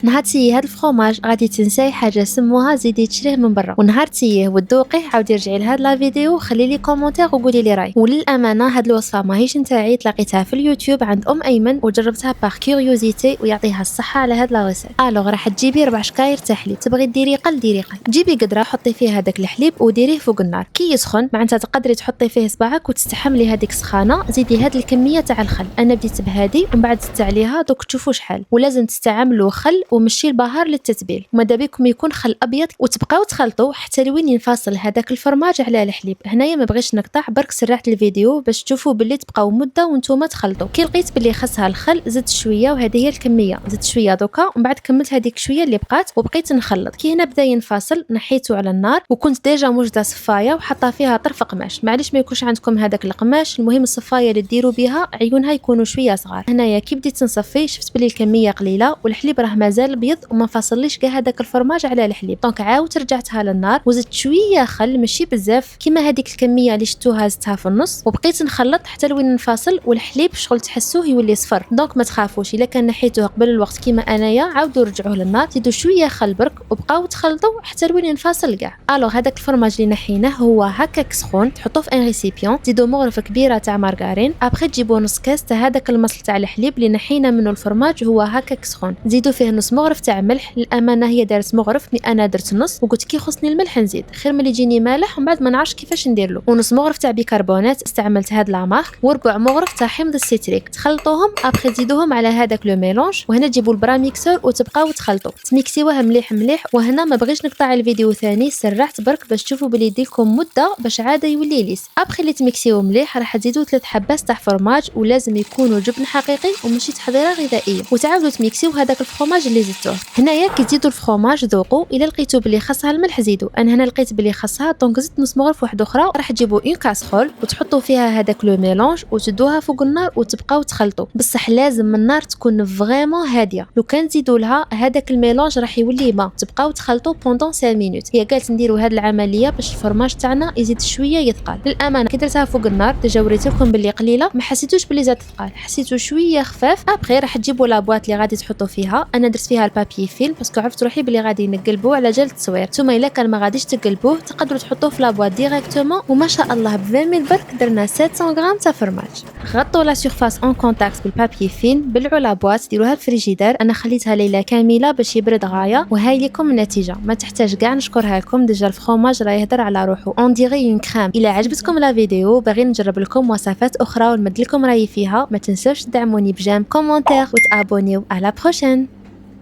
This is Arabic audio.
نهار تسيي هاد الفرomاج غادي تنساي حاجه سموها زيدي تشريه من برا، ونهار تسييه وتذوقيه عاودي رجعي لهاد لا فيديو خلي لي كومونتير وقولي لي راي. وللامانه هاد الوصفه ماهيش نتاعي، تلاقيتها في اليوتيوب عند ايمن وجربتها باغ كيوريوزيتي ويعطيها الصحه على هاد لا ريسيت. الوغ راح تجيبي 4 شكاير تاع حليب، تبغي ديري قل ديري قل، جيبي قدره حطي فيه هذاك الحليب وديريه فوق النار كي يسخن، معناتها تقدري تحطي فيه صباعك وتستحملي هذيك سخانه. زيدي هاد الكميه تاع الخل، انا بديت بهادي ومن بعد زدت عليها دوك تشوفوا شحال، ولازم تستعملوا خل ومشي البهار للتتبيل، وماذا بكم يكون خل ابيض، وتبقاو تخلطوا حتى لوين ينفصل هذاك الفرماج على الحليب. هنايا ما بغيتش نقطع، برك سرعت الفيديو باش تشوفوا باللي تبقاو مده وانتم تخلطوا. كي لقيت باللي خاصها الخل زدت شويه، وهذه هي الكميه، زدت شويه دوكا ومن بعد كملت هذيك شويه اللي بقات وبقيت نخلط. كي هنا بدا ينفصل نحيته على النار، وكنت ديجا موجده صفايه وحاطه فيها طرف قماش، معليش ما يكونش عندكم هذاك القماش، المهم الصفايه اللي ديروا بها عيونها يكونوا شويه صغار. هنايا كي بديت نصفي شفت باللي الكميه قليله والحليب راه مازال بيض وما فاصليش كاع هذاك الفرماج على الحليب. دونك عاودت رجعتها للنار وزدت شويه خل ماشي بزاف كيما هذيك الكميه اللي شفتوها زدتها في النص، وبقيت نخلط حتى لوين نفاصل والحليب شغل تحسوه يولي صفر. دونك ما تخافوش الا كان نحيتوه قبل الوقت كيما انايا عاودوا رجعوه للنار، زيدوا شويه خل برك وبقاو تخلطوا حتى لوين ينفصل كاع. الوغ هذاك الفرماج اللي نحيناه هو هكاك سخون، تحطوه في ان ريسيبيون، زيدوا مغرفه كبيره تاع مارغرين، ابخي تجيبوا نص كاس تاع هذاك المصل تاع الحليب اللي نحينا منه الفرماج هو هكاك سخون، زيدوا فيه نص مغرف تاع ملح. الامانه هي دارت مغرف مي انا درت نص، وقلت كي خصني الملح نزيد خير ملي يجيني مالح ومن بعد ما نعرفش كيفاش ندير له. ونص مغرف تاع بيكربونات استعملت هاد لا مارك، وربع مغرف تاع حمض السيتريك، تخلطوهم ابخي تزيدوهم على هذاك لو ميلونج. وهنا تجيبوا البرا ميكسور وتبقاو تخلطوا تميكسيوه مليح مليح. وهنا ما بغيش نقطع الفيديو ثاني، سرعت برك باش تشوفوا بلي يديلكم مده باش عاده يولي ليس. ابخي اللي تميكسيوه مليح راح تزيدوا 3 حبات تاع فرماج، ولازم يكونوا جبن حقيقي وماشي تحضيره غذائيه، وتعاودوا تميكسيو هذاك الفرماج اللي زدتوه. هنايا كي تزيدوا الفرماج ذوقوا، الا لقيتوا بلي خاصها الملح زيدوا، انا هنا لقيت بلي خاصها دونك زدت نص مغرف واحد اخرى. راح تجيبوا اون كاسرول وتحطوا فيها هذاك لو ميلونج وتدوها فوق النار وتبقاو تخلطوا، بصح لازم النار تكون فريمون هاديه، لو كان تزيدوا لها هذاك الميلونج راح يولي ما. تبقاو تخلطوا بوندون 5 مينوت. هي قالت نديروا هذه العمليه باش الفرماج تاعنا يزيد شويه يثقل. للامانه كي درتها فوق النار ديجا وريت لكم بلي قليله، ما حسيتوش بلي زاد ثقال، حسيتو شويه خفاف. ابخي راح تجيبوا لا بواط اللي غادي تحطوا فيها، انا درت فيها البابي فيلم باسكو عرفت روحي بلي غادي نقلبوه على جال التصوير. نتوما الا كان ما غاديش تقلبوه تقدروا تحطوه في لا بواط ديريكتومون. وما شاء الله ب 20000 برك درنا 700 غرام تاع فرماج. غطوا لا سيرفاس اون كونتاكت بالبابي فيلم، بلعوا لا بواط ديروها في الفريجيدير. انا خليتها ليله كامله باش يبرد غايه، وهاي لكم النتيجه. ما تحتاج كاع نشكرها لكم، ديجا الفرماج راه يهدر على روحو اون ديري اون كريم. الا عجبتكم لا فيديو باغي نجرب لكم وصفات اخرى ونمد لكم رايي فيها، ما تنسوش تدعموني بجيم كومونتير وتابونيو. على بروشين.